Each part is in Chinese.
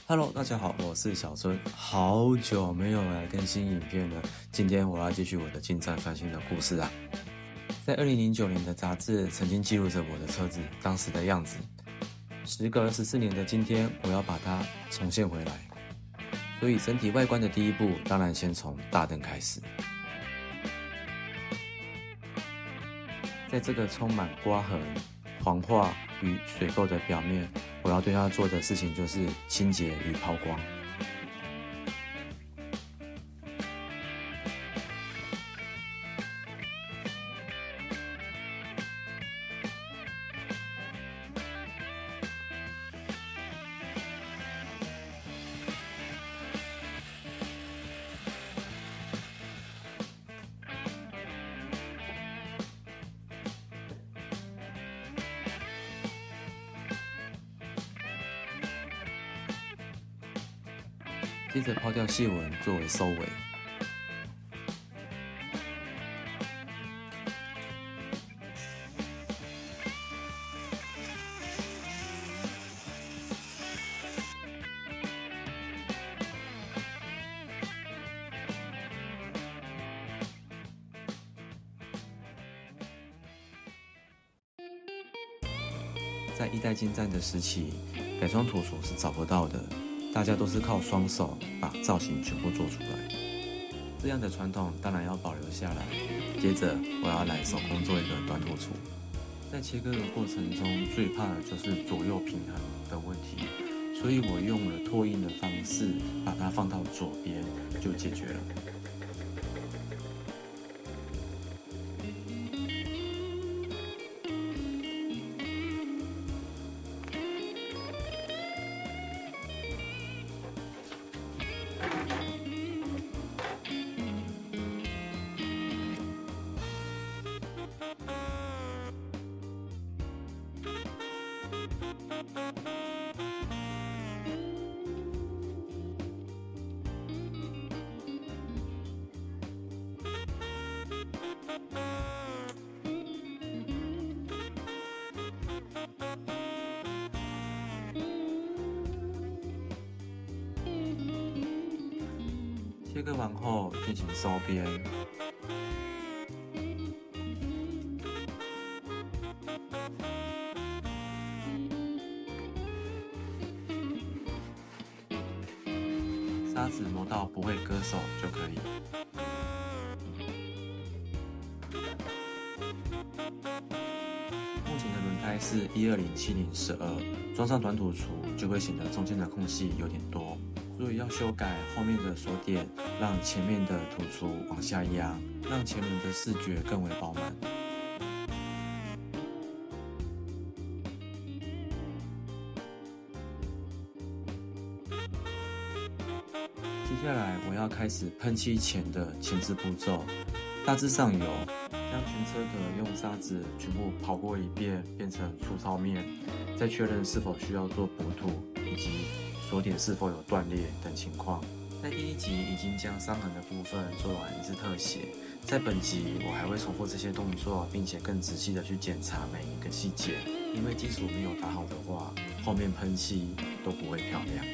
Hello，大家好，我是小孙，好久没有来更新影片了。今天我要继续我的进站翻新的故事啊。在2009年的杂志曾经记录着我的车子当时的样子。时隔14年的今天，我要把它重现回来。所以整体外观的第一步，当然先从大灯开始。在这个充满刮痕、黄化与水垢的表面，我要对它做的事情就是清洁与抛光。接着抛掉细纹作为收尾。在一代进站的时期，改装图处是找不到的。大家都是靠双手把造型全部做出来，这样的传统当然要保留下来。接着我要来手工做一个短土厨，在切割的过程中，最怕的就是左右平衡的问题，所以我用了拓印的方式，把它放到左边就解决了。切割完后进行收边，砂纸磨到不会割手就可以。目前的轮胎是120/70/12，装上短土厨就会显得中间的空隙有点多。所以要修改后面的锁点，让前面的土厨往下压，让前轮的视觉更为饱满。接下来我要开始喷漆前的前置步骤，大致上有将全车壳用砂纸全部刨过一遍，变成粗糙面，再确认是否需要做补土以及锁点是否有断裂等情况。在第一集已经将伤痕的部分做完一次特写，在本集我还会重复这些动作，并且更仔细的去检查每一个细节，因为基础没有打好的话，后面喷漆都不会漂亮。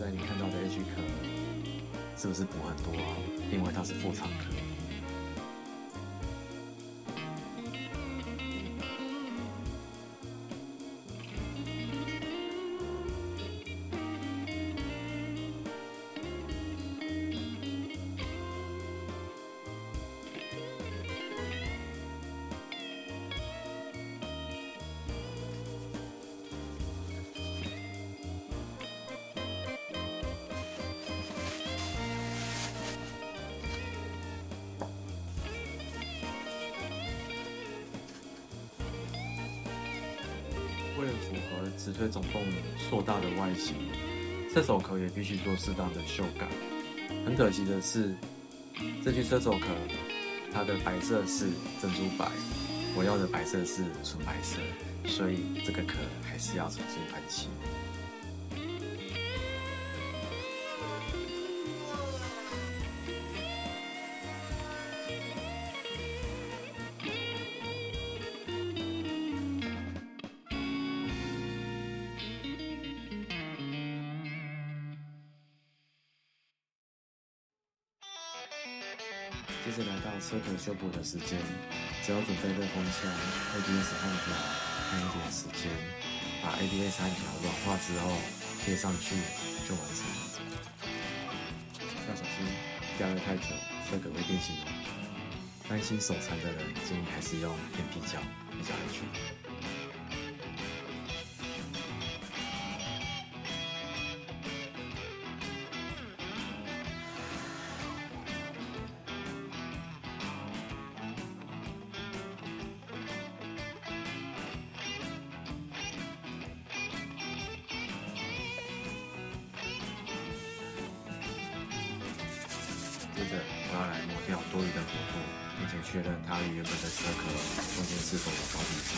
在你看到的 H 壳是不是补很多啊？因为它是副厂壳。为了符合直推总泵硕大的外形，车手壳也必须做适当的修改。很可惜的是，这具车手壳它的白色是珍珠白，我要的白色是纯白色，所以这个壳还是要重新喷漆。接着来到车壳修补的时间，只要准备热风枪、ABS 焊条，看一点时间，把 ABS 焊条软化之后贴上去就完成了。要小心加热太久，车壳会变形哦。担心手残的人，建议还是用片皮胶比较安全。接着，我要来磨掉多余的骨头，并且确认它与原本的车壳中间是否有高低差。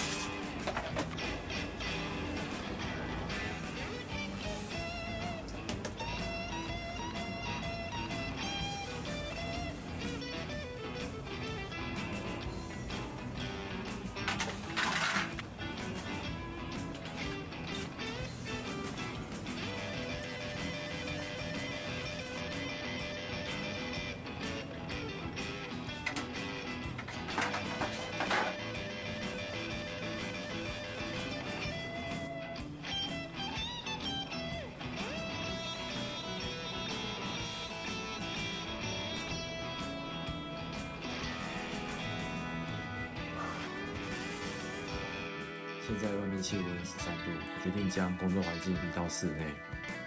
现在外面气温13度，我决定将工作环境移到室内。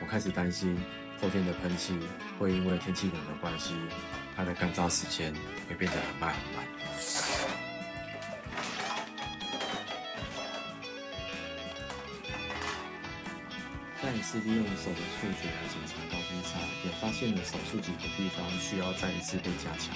我开始担心后天的喷漆会因为天气冷的关系，它的干燥时间会变得很慢很慢。再一次利用手的触觉来检查高低差，也发现了少数几个地方需要再一次被加强。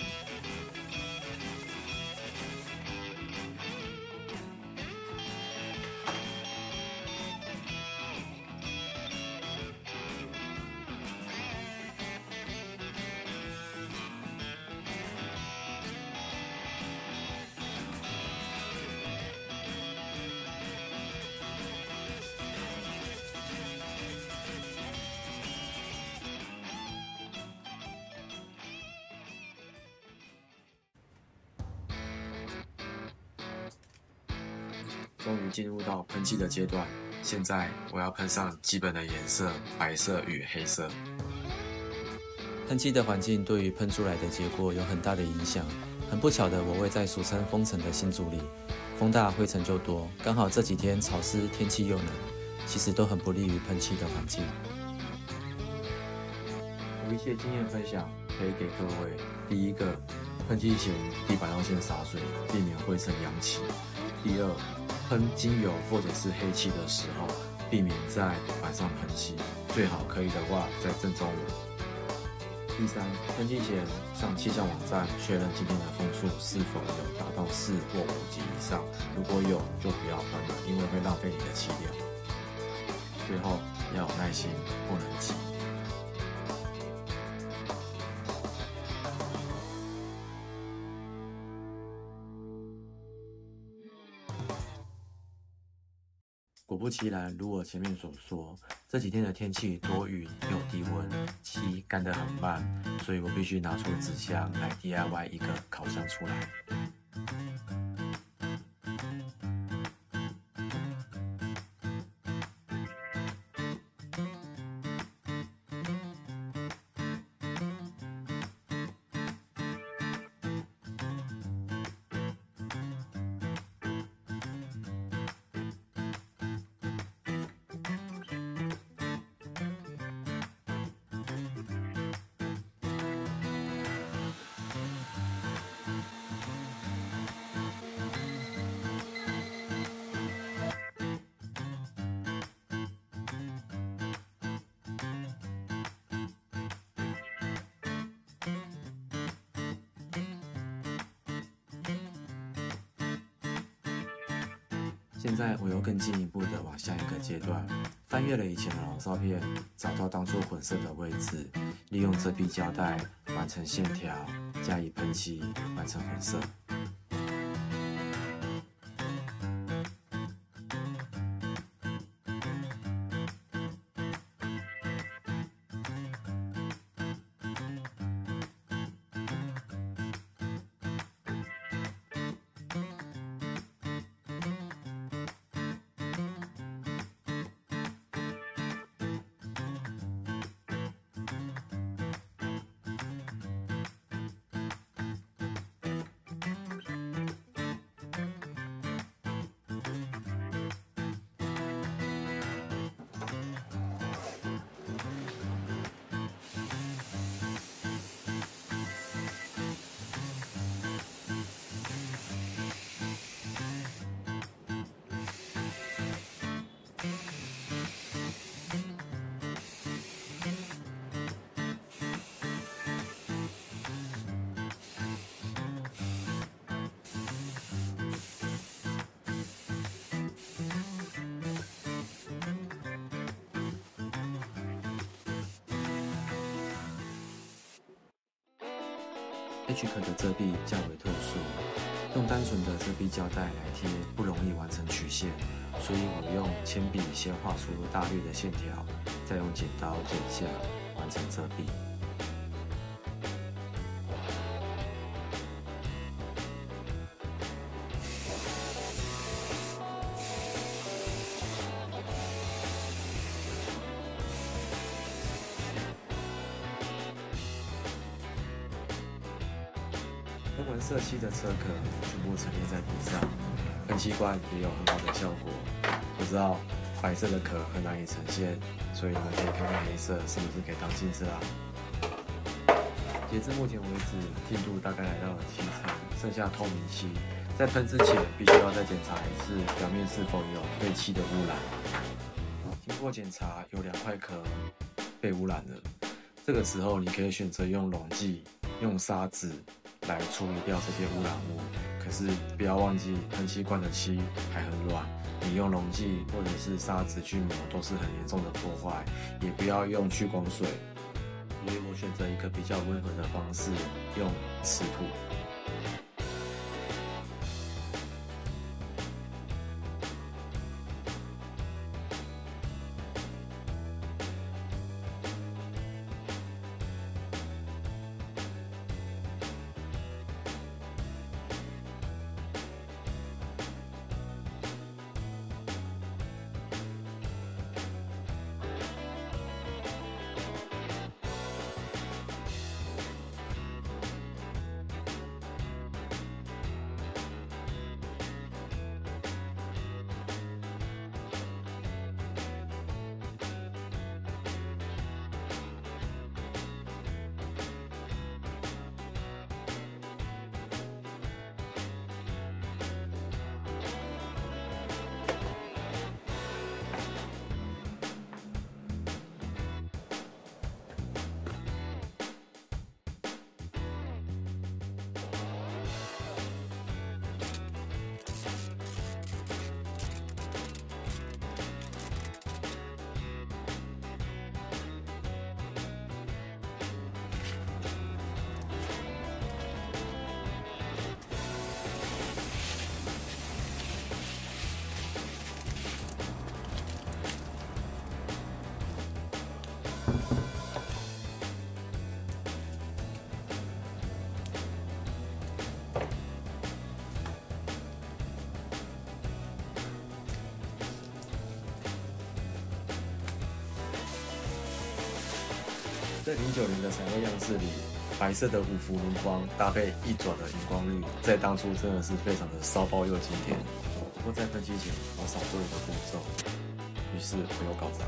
终于进入到喷漆的阶段，现在我要喷上基本的颜色，白色与黑色。喷漆的环境对于喷出来的结果有很大的影响。很不巧的，我位在俗称风城的新竹里，风大灰尘就多，刚好这几天潮湿，天气又冷，其实都很不利于喷漆的环境。有一些经验分享可以给各位。第一个，喷漆前地板要先洒水，避免灰尘扬起。第二，喷精油或者是黑漆的时候，避免在晚上喷漆，最好可以的话在正中午。第三，喷漆前上气象网站确认今天的风速是否有达到4或5级以上，如果有就不要喷了，因为会浪费你的气量。最后要有耐心，不能急。果不其然，如我前面所说，这几天的天气多云又低温，漆干得很慢，所以我必须拿出纸箱来 DIY 一个烤箱出来。现在我又更进一步的往下一个阶段，翻阅了以前的老照片，找到当初混色的位置，利用遮蔽胶带完成线条，加以喷漆，完成混色。H 壳的遮蔽较为特殊，用单纯的遮蔽胶带来贴不容易完成曲线，所以我用铅笔先画出大略的线条，再用剪刀剪下，完成遮蔽。喷完色漆的车壳全部陈列在地上，喷漆罐也有很好的效果。我知道白色的壳很难以呈现，所以你们可以看看黑色是不是可以当镜子啦。截至目前为止，进度大概来到了70%，剩下透明漆。在喷之前，必须要再检查一次表面是否有废气的污染。经过检查，有2块壳被污染了。这个时候，你可以选择用溶剂、用砂纸来处理掉这些污染物。可是不要忘记，喷漆罐的漆还很软，你用溶剂或者是砂纸去磨都是很严重的破坏。也不要用去光水。所以我选择一个比较温和的方式，用瓷土。在090的闪耀样式里，白色的五幅轮框搭配一转的荧光绿，在当初真的是非常的骚包又经典。不过在喷漆前，我少做了一个步骤，于是我又搞砸。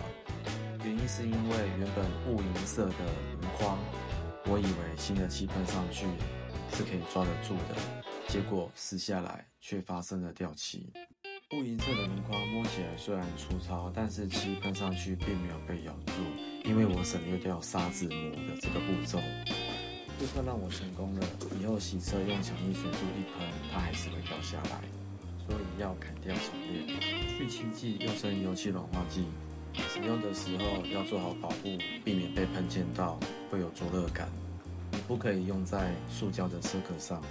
原因是因为原本雾银色的轮框，我以为新的漆喷上去是可以抓得住的，结果撕下来却发生了掉漆。雾银色的轮框摸起来虽然粗糙，但是漆喷上去并没有被咬住，因为我省略掉砂纸磨的这个步骤。就算让我成功了，以后洗车用强力水柱一喷，它还是会掉下来，所以要砍掉重练。去漆剂又称油漆软化剂，使用的时候要做好保护，避免被喷溅到，会有灼热感。你不可以用在塑胶的车壳上。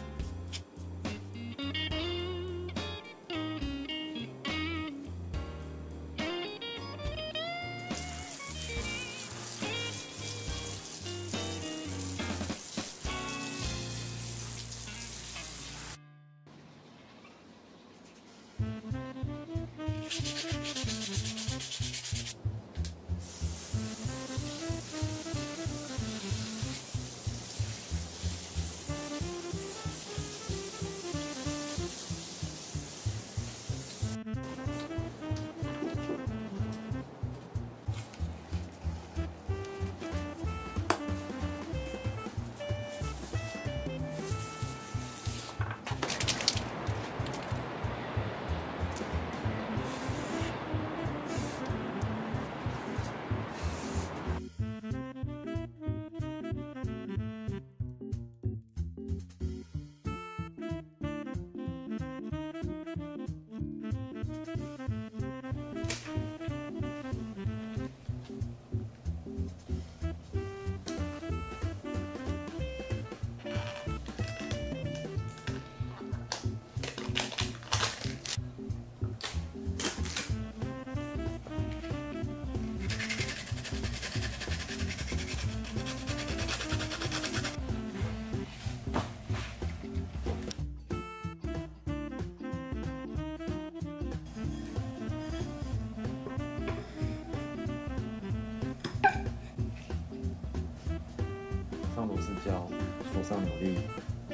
上螺丝胶，锁上扭力，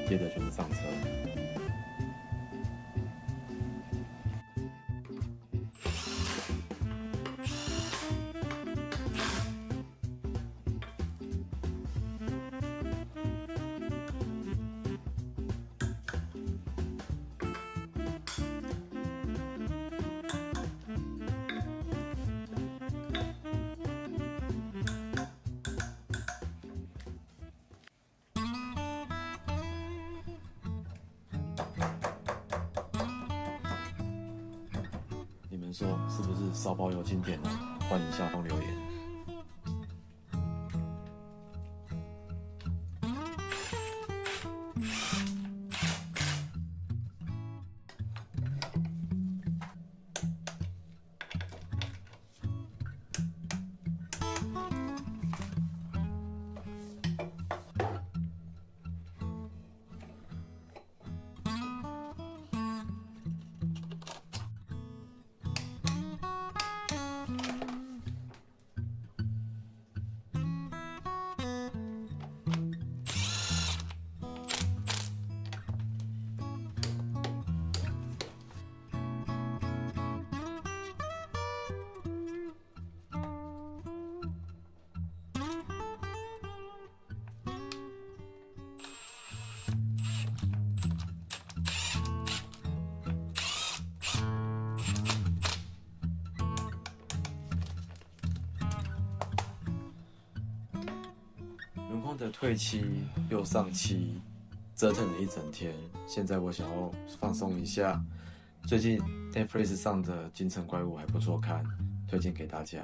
接着就是上车。你们说是不是骚包有经典呢？欢迎下方留言。轮框的退漆又上漆，折腾了一整天。现在我想要放松一下。最近 Netflix 上的《京城怪物》还不错看，推荐给大家。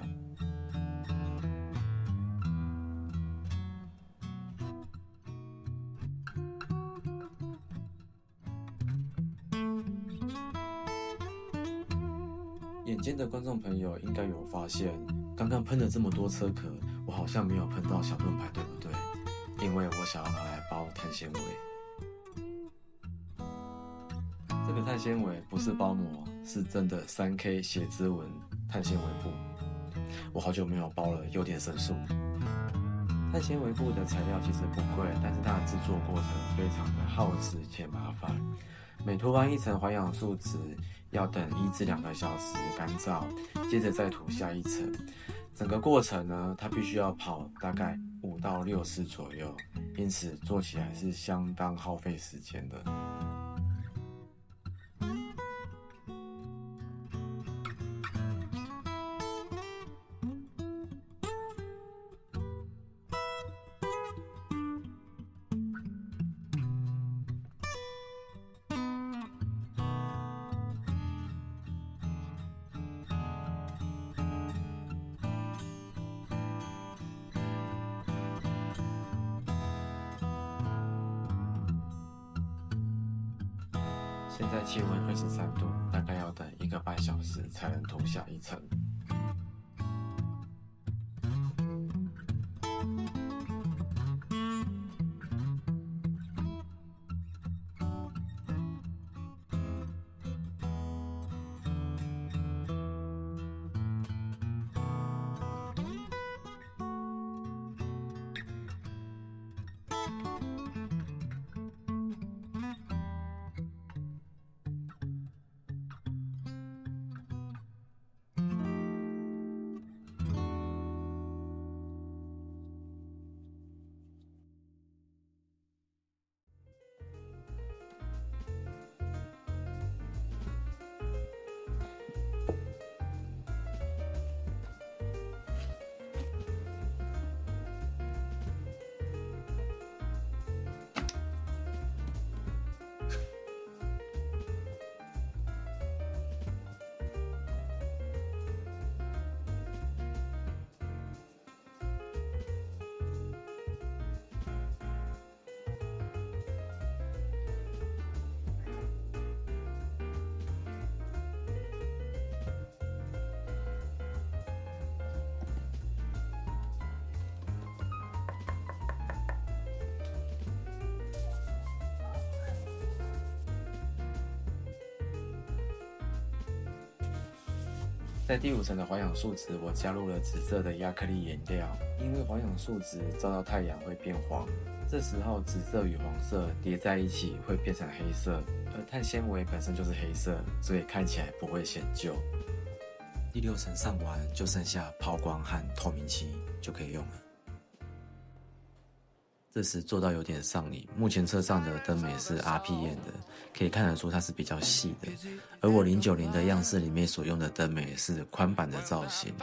眼尖的观众朋友应该有发现，刚刚喷了这么多车壳，我好像没有碰到小盾牌，对不对？因为我想要拿来包碳纤维。这个碳纤维不是包膜，是真的3K 血织纹碳纤维布。我好久没有包了，有点生疏。碳纤维布的材料其实不贵，但是它的制作过程非常的耗时且麻烦。每涂完一层环氧树脂，要等1至2个小时干燥，接着再涂下一层。整个过程呢，它必须要跑大概5到6次左右，因此做起来是相当耗费时间的。现在气温23度，大概要等1个半小时才能涂下一层。在第5层的环氧树脂，我加入了紫色的亚克力颜料，因为环氧树脂照到太阳会变黄，这时候紫色与黄色叠在一起会变成黑色，而碳纤维本身就是黑色，所以看起来不会显旧。第6层上完，就剩下抛光和透明漆就可以用了。这时做到有点上瘾，目前车上的灯美是 RPM 的，可以看得出它是比较细的，而我090的样式里面所用的灯美是宽版的造型，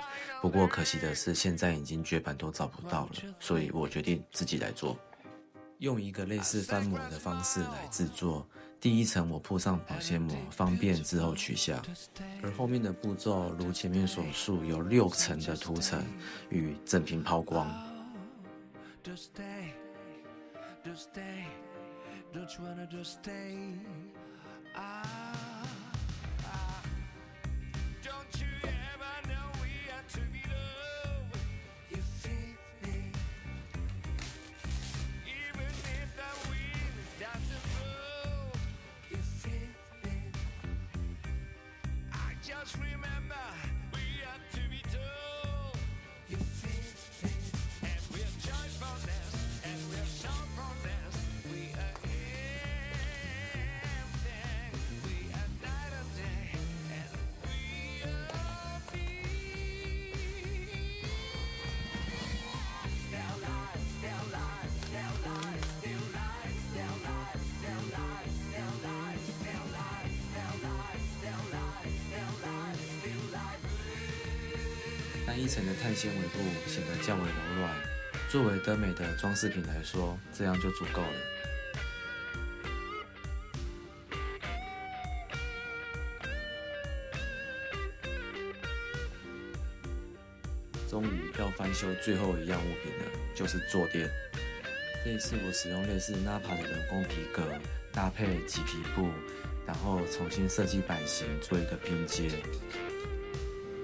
不过可惜的是现在已经绝版都找不到了，所以我决定自己来做，用一个类似翻模的方式来制作。第1层我铺上保鲜膜，方便之后取下，而后面的步骤如前面所述，有6层的涂层与整瓶抛光。Just stay, don't you wanna just stay? Don't you ever know we are to be loved? You feel me? Even if the wind doesn't blow, you feel me? I just remember we are to be told. You feel me? And we're joyfulness, and we're sorrowfulness. We are everything. We are night and day, and we are free. Still life, still life, still life, still life, still life, still life, still life, still life, still life, still life, still life, still life. 单1层的碳纤维布显得较为柔软，作为灯美的装饰品来说，这样就足够了。终于要翻修最后一样物品了，就是坐垫。这一次我使用类似 Napa 的人工皮革，搭配麂皮布，然后重新设计版型做一个拼接。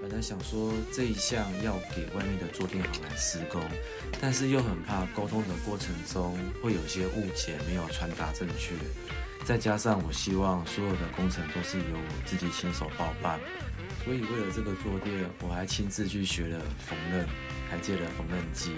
而本来想说这一项要给外面的坐垫行来施工，但是又很怕沟通的过程中会有些误解没有传达正确，再加上我希望所有的工程都是由我自己亲手包办，所以为了这个坐垫，我还亲自去学了缝纫，还借了缝纫机。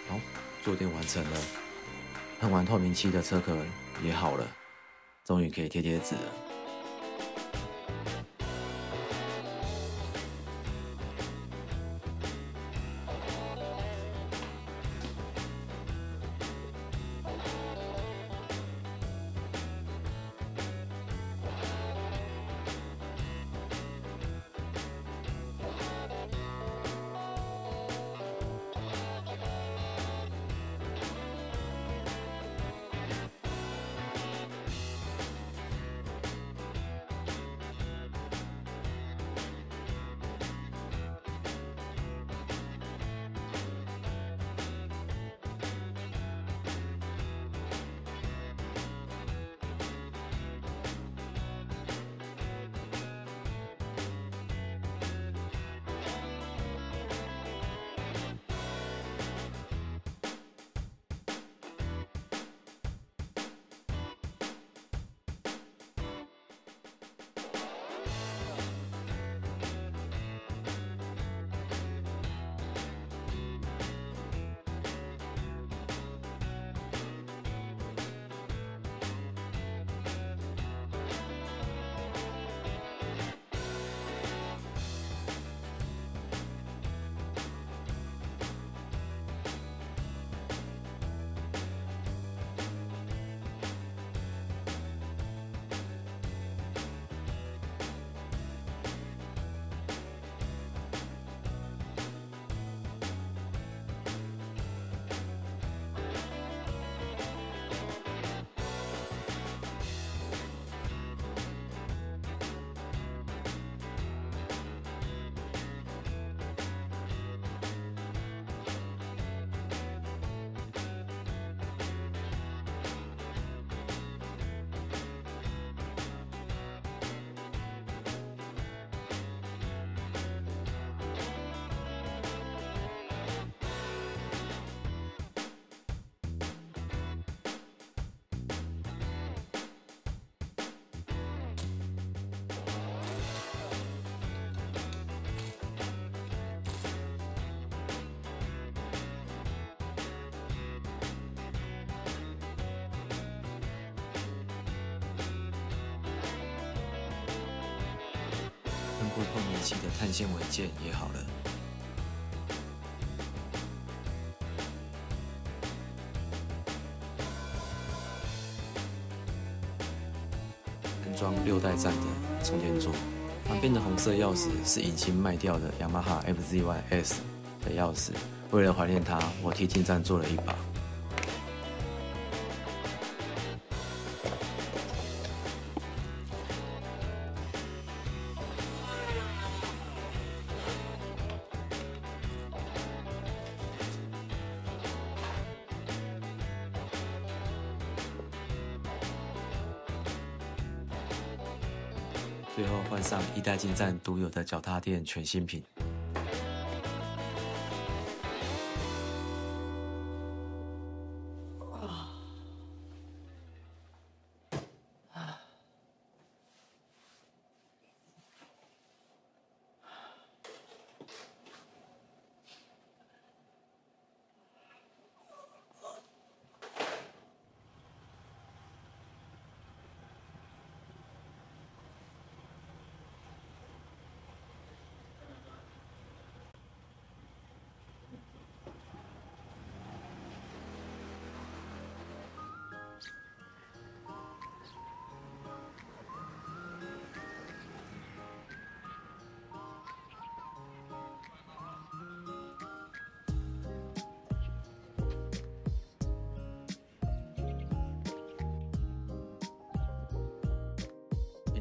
好，坐垫完成了，喷完透明漆的车壳也好了，终于可以贴贴纸了。喷过透明漆的碳纤维件也好了。安装6代站的充电座，旁边的红色钥匙是已经卖掉的雅马哈 FZ1S 的钥匙，为了怀念它，我替进站做了一把。最后换上一代进站独有的脚踏垫全新品。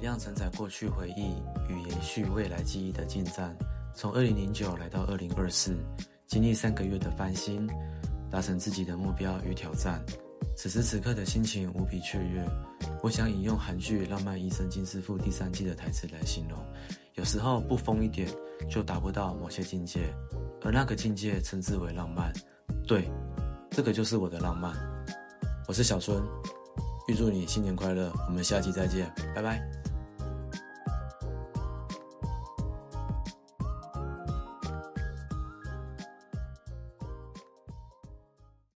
量承载过去回忆与延续未来记忆的进站，从2009来到2024，经历3个月的翻新，达成自己的目标与挑战。此时此刻的心情无比雀跃。我想引用韩剧《浪漫医生金师傅》第3季的台词来形容：有时候不疯一点，就达不到某些境界，而那个境界称之为浪漫。对，这个就是我的浪漫。我是小孙，预祝你新年快乐，我们下期再见，拜拜。